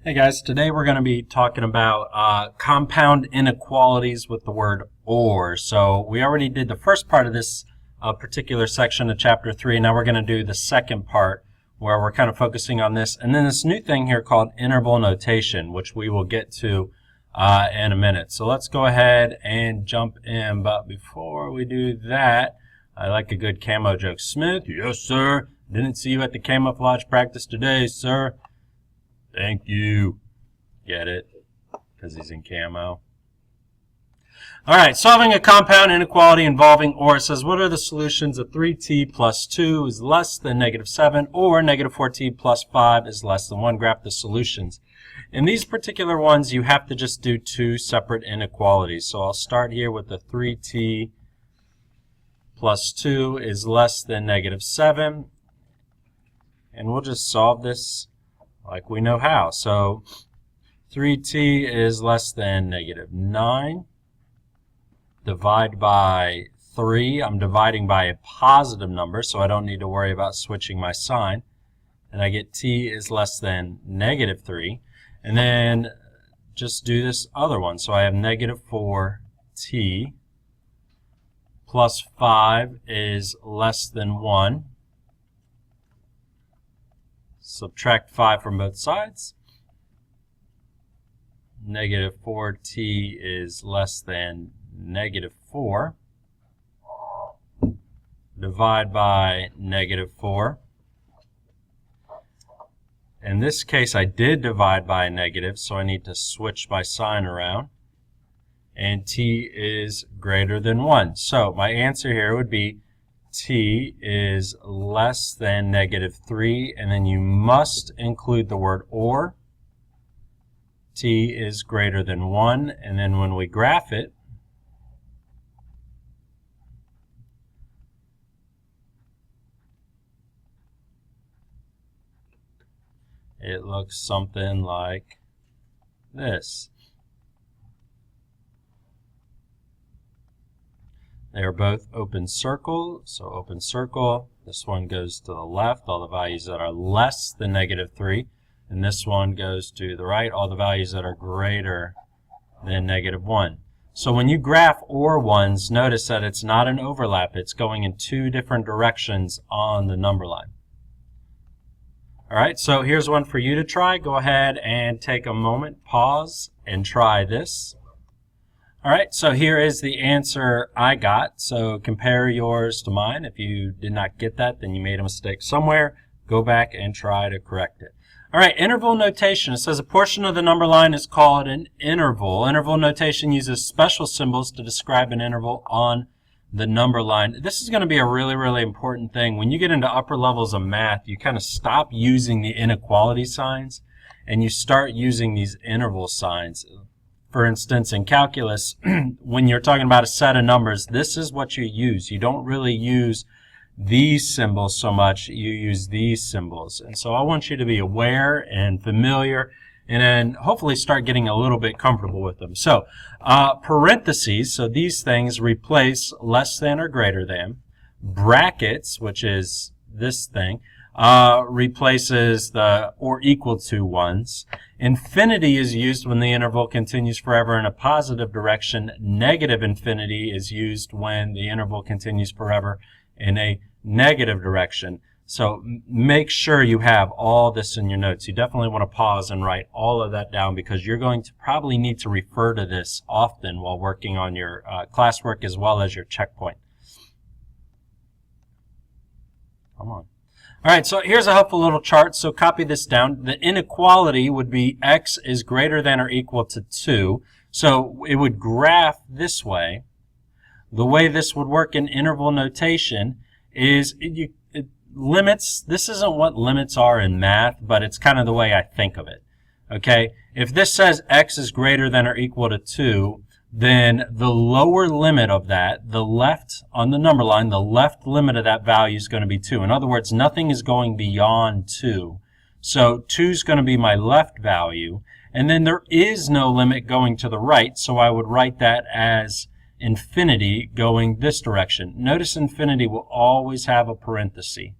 Hey guys, today we're going to be talking about compound inequalities with the word or. So we already did the first part of this particular section of chapter 3. Now we're going to do the second part where we're kind of focusing on this. And then this new thing here called interval notation, which we will get to in a minute. So let's go ahead and jump in. But before we do that, I like a good camo joke. Smith, yes sir. Didn't see you at the camouflage practice today, sir. Thank you. Get it? Because he's in camo. All right, solving a compound inequality involving or. It says, what are the solutions of 3t plus 2 is less than negative 7 or negative 4t plus 5 is less than 1? Graph the solutions. In these particular ones, you have to just do two separate inequalities. So I'll start here with the 3t plus 2 is less than negative 7. And we'll just solve this like we know how. So 3t is less than negative 9. Divide by 3. I'm dividing by a positive number, so I don't need to worry about switching my sign. And I get t is less than negative 3. And then just do this other one. So I have negative 4t plus 5 is less than 1. Subtract 5 from both sides. Negative 4t is less than negative 4. Divide by negative 4. In this case, I did divide by a negative, so I need to switch my sign around. And t is greater than 1. So my answer here would be t is less than negative 3, and then you must include the word or. T is greater than 1, and then when we graph it, it looks something like this. They are both open circle, so open circle, this one goes to the left, all the values that are less than negative 3, and this one goes to the right, all the values that are greater than negative 1. So when you graph or ones, notice that it's not an overlap, it's going in two different directions on the number line. Alright, so here's one for you to try. Go ahead and take a moment, pause, and try this. Alright, so here is the answer I got. So compare yours to mine. If you did not get that, then you made a mistake somewhere. Go back and try to correct it. Alright, interval notation. It says a portion of the number line is called an interval. Interval notation uses special symbols to describe an interval on the number line. This is going to be a really important thing. When you get into upper levels of math, you kind of stop using the inequality signs and you start using these interval signs. For instance, in calculus, when you're talking about a set of numbers, this is what you use. You don't really use these symbols so much, you use these symbols. And so I want you to be aware and familiar and then hopefully start getting a little bit comfortable with them. So parentheses, so these things replace less than or greater than. Brackets, which is this thing, replaces the or equal to ones. Infinity is used when the interval continues forever in a positive direction. Negative infinity is used when the interval continues forever in a negative direction. So make sure you have all this in your notes. You definitely want to pause and write all of that down because you're going to probably need to refer to this often while working on your classwork as well as your checkpoint. Come on. All right, so here's a helpful little chart. So copy this down. The inequality would be x is greater than or equal to 2. So it would graph this way. The way this would work in interval notation is limits. This isn't what limits are in math, but it's kind of the way I think of it. Okay, if this says x is greater than or equal to 2, then the lower limit of that, the left on the number line, the left limit of that value is going to be 2. In other words, nothing is going beyond 2. So 2 is going to be my left value, and then there is no limit going to the right, so I would write that as infinity going this direction. Notice infinity will always have a parenthesis.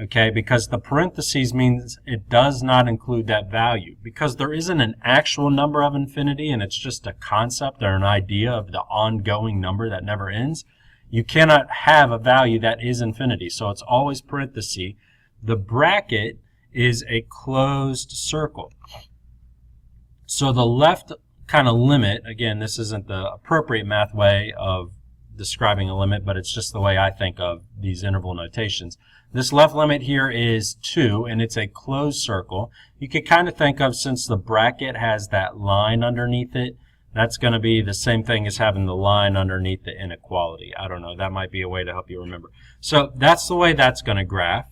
Okay, because the parentheses means it does not include that value. Because there isn't an actual number of infinity and it's just a concept or an idea of the ongoing number that never ends, you cannot have a value that is infinity. So it's always parenthesis. The bracket is a closed circle. So the left kind of limit, again, this isn't the appropriate math way of describing a limit, but it's just the way I think of these interval notations. This left limit here is 2, and it's a closed circle. You could kind of think of, since the bracket has that line underneath it, that's going to be the same thing as having the line underneath the inequality. I don't know. That might be a way to help you remember. So that's the way that's going to graph.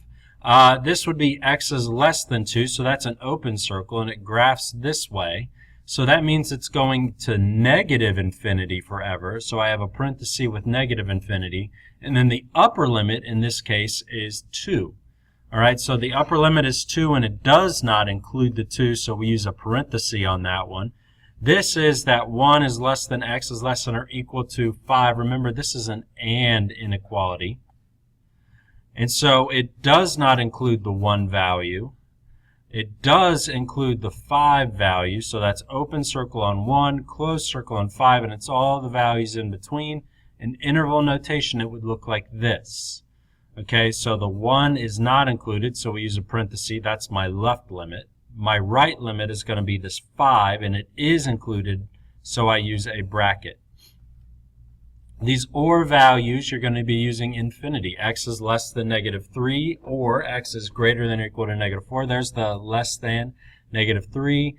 This would be x is less than 2, so that's an open circle, and it graphs this way. So that means it's going to negative infinity forever. So I have a parenthesis with negative infinity. And then the upper limit in this case is 2. All right, so the upper limit is 2, and it does not include the 2, so we use a parenthesis on that one. This is that 1 is less than x is less than or equal to 5. Remember, this is an AND inequality. And so it does not include the 1 value. It does include the 5 value, so that's open circle on 1, closed circle on 5, and it's all the values in between. In interval notation, it would look like this. Okay, so the 1 is not included, so we use a parenthesis. That's my left limit. My right limit is going to be this 5, and it is included, so I use a bracket. These OR values, you're going to be using infinity. X is less than negative 3, or x is greater than or equal to negative 4. There's the less than, negative 3,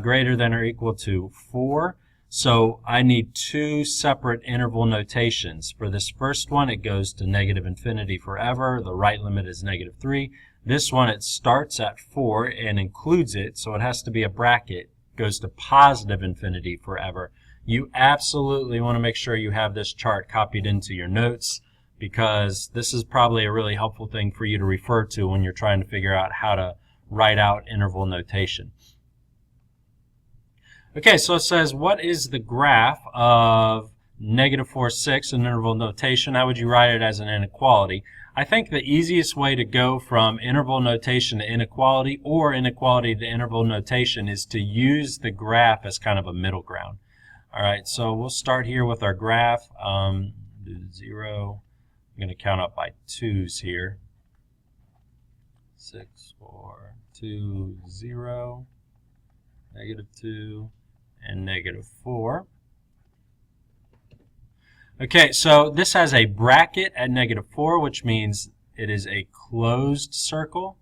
greater than or equal to 4. So I need 2 separate interval notations. For this first one, it goes to negative infinity forever. The right limit is negative 3. This one, it starts at 4 and includes it, so it has to be a bracket. Goes to positive infinity forever. You absolutely want to make sure you have this chart copied into your notes, because this is probably a really helpful thing for you to refer to when you're trying to figure out how to write out interval notation. Okay, so it says, what is the graph of negative 4, 6 in interval notation? How would you write it as an inequality? I think the easiest way to go from interval notation to inequality, or inequality to interval notation, is to use the graph as kind of a middle ground. All right, so we'll start here with our graph. Do 0. I'm going to count up by 2's here. 6, 4, 2, 0, negative 2, and negative 4. Okay, so this has a bracket at negative 4, which means it is a closed circle.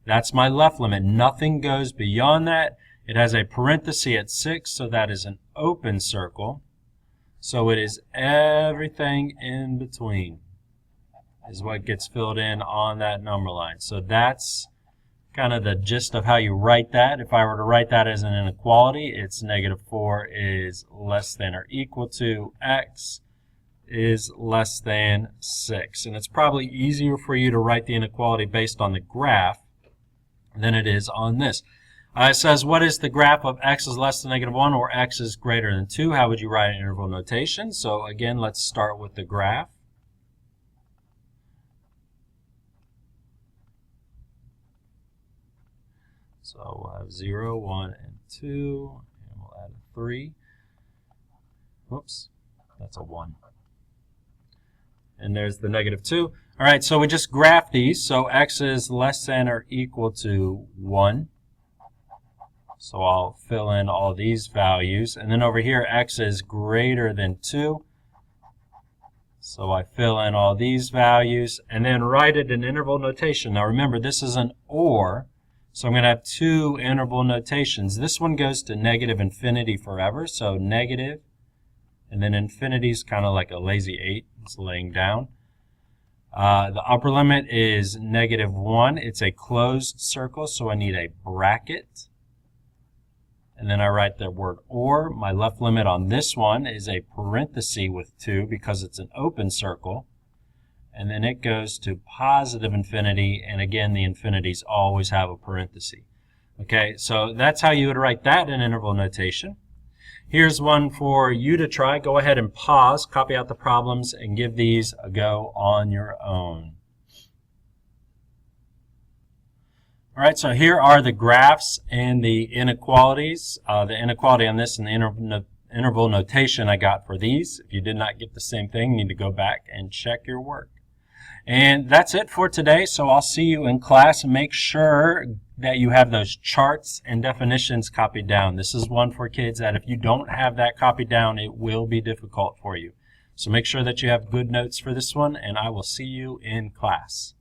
That's my left limit. Nothing goes beyond that. It has a parenthesis at 6, so that is an open circle. So it is everything in between is what gets filled in on that number line. So that's kind of the gist of how you write that. If I were to write that as an inequality, it's negative 4 is less than or equal to x is less than 6. And it's probably easier for you to write the inequality based on the graph than it is on this. It says, what is the graph of x is less than negative 1 or x is greater than 2? How would you write an interval notation? So again, let's start with the graph. So we'll have 0, 1, and 2, and we'll add a 3. Whoops, that's a 1. And there's the negative 2. All right, so we just graph these. So x is less than or equal to 1. So I'll fill in all these values. And then over here, x is greater than 2. So I fill in all these values and then write it in interval notation. Now remember, this is an OR, so I'm going to have 2 interval notations. This one goes to negative infinity forever, so negative, and then infinity is kind of like a lazy 8. It's laying down. The upper limit is negative 1. It's a closed circle, so I need a bracket. And then I write the word OR. My left limit on this one is a parenthesis with 2 because it's an open circle. And then it goes to positive infinity, and again, the infinities always have a parenthesis. Okay, so that's how you would write that in interval notation. Here's one for you to try. Go ahead and pause, copy out the problems, and give these a go on your own. All right, so here are the graphs and the inequalities. The inequality on this and the interval notation I got for these. If you did not get the same thing, you need to go back and check your work. And that's it for today, so I'll see you in class. Make sure that you have those charts and definitions copied down. This is one for kids that if you don't have that copied down, it will be difficult for you. So make sure that you have good notes for this one, and I will see you in class.